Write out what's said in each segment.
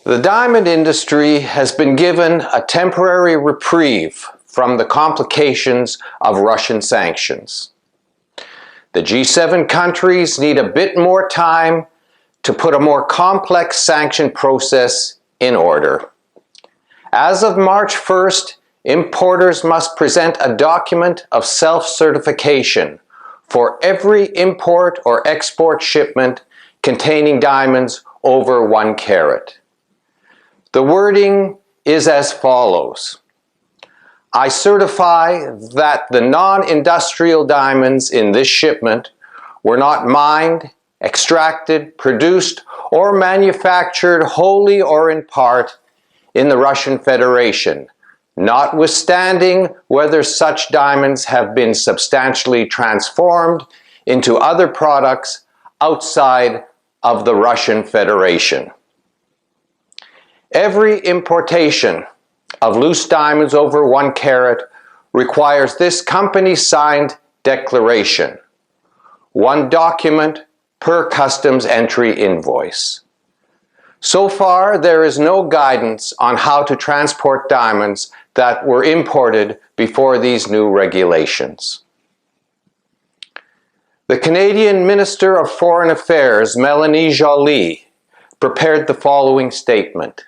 The diamond industry has been given a temporary reprieve from the complications of Russian sanctions. The G7 countries need a bit more time to put a more complex sanction process in order. As of March 1st, importers must present a document of self-certification for every import or export shipment containing diamonds over 1 carat. The wording is as follows: I certify that the non-industrial diamonds in this shipment were not mined, extracted, produced, or manufactured wholly or in part in the Russian Federation, notwithstanding whether such diamonds have been substantially transformed into other products outside of the Russian Federation. Every importation of loose diamonds over 1 carat requires this company-signed declaration, 1 document per customs entry invoice. So far, there is no guidance on how to transport diamonds that were imported before these new regulations. The Canadian Minister of Foreign Affairs, Mélanie Joly, prepared the following statement.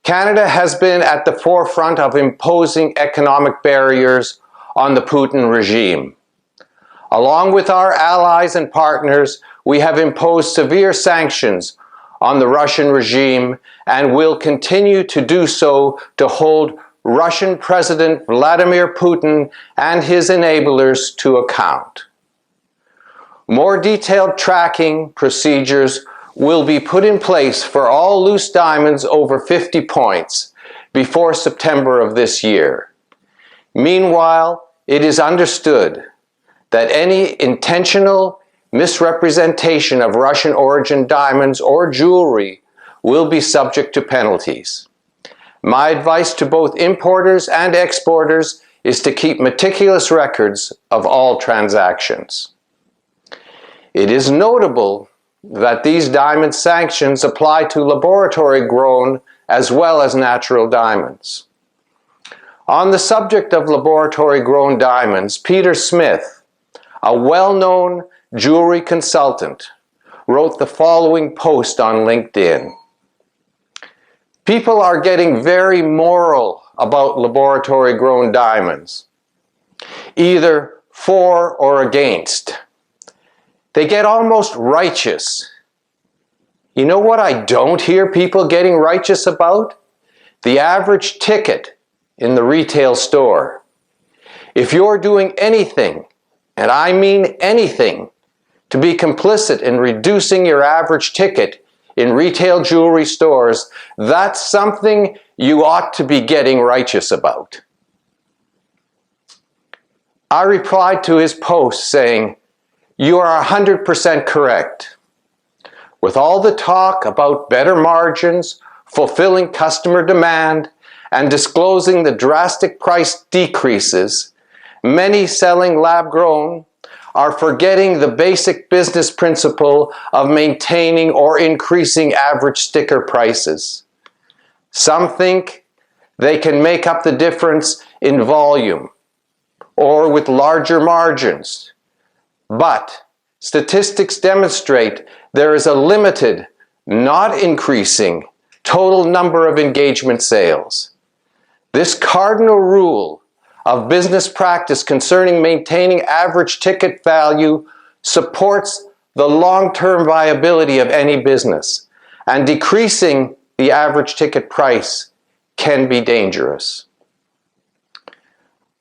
Canada has been at the forefront of imposing economic barriers on the Putin regime. Along with our allies and partners, we have imposed severe sanctions on the Russian regime and will continue to do so to hold Russian President Vladimir Putin and his enablers to account. More detailed tracking procedures will be put in place for all loose diamonds over 50 points before September of this year. Meanwhile, it is understood that any intentional misrepresentation of Russian origin diamonds or jewelry will be subject to penalties. My advice to both importers and exporters is to keep meticulous records of all transactions. It is notable that these diamond sanctions apply to laboratory-grown as well as natural diamonds. On the subject of laboratory-grown diamonds, Peter Smith, a well-known jewelry consultant, wrote the following post on LinkedIn. People are getting very moral about laboratory-grown diamonds, either for or against. They get almost righteous. You know what I don't hear people getting righteous about? The average ticket in the retail store. If you're doing anything, and I mean anything, to be complicit in reducing your average ticket in retail jewelry stores, that's something you ought to be getting righteous about. I replied to his post saying, you are 100% correct. With all the talk about better margins, fulfilling customer demand, and disclosing the drastic price decreases, many selling lab-grown are forgetting the basic business principle of maintaining or increasing average sticker prices. Some think they can make up the difference in volume or with larger margins. But statistics demonstrate there is a limited, not increasing, total number of engagement sales. This cardinal rule of business practice concerning maintaining average ticket value supports the long-term viability of any business, and decreasing the average ticket price can be dangerous.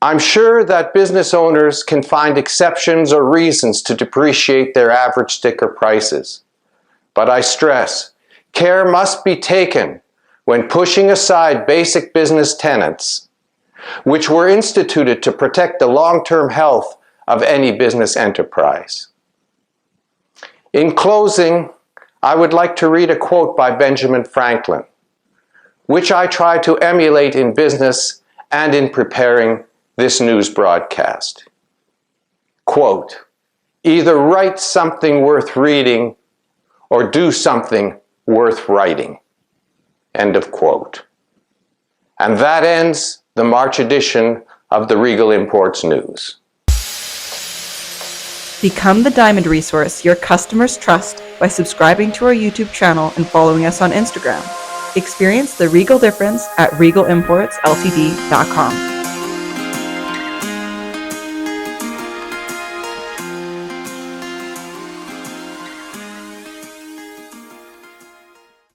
I'm sure that business owners can find exceptions or reasons to depreciate their average sticker prices. But I stress, care must be taken when pushing aside basic business tenets, which were instituted to protect the long-term health of any business enterprise. In closing, I would like to read a quote by Benjamin Franklin, which I try to emulate in business and in preparing this news broadcast. Quote, either write something worth reading or do something worth writing. End of quote. And that ends the March edition of the Regal Imports News. Become the diamond resource your customers trust by subscribing to our YouTube channel and following us on Instagram. Experience the Regal difference at regalimportsltd.com.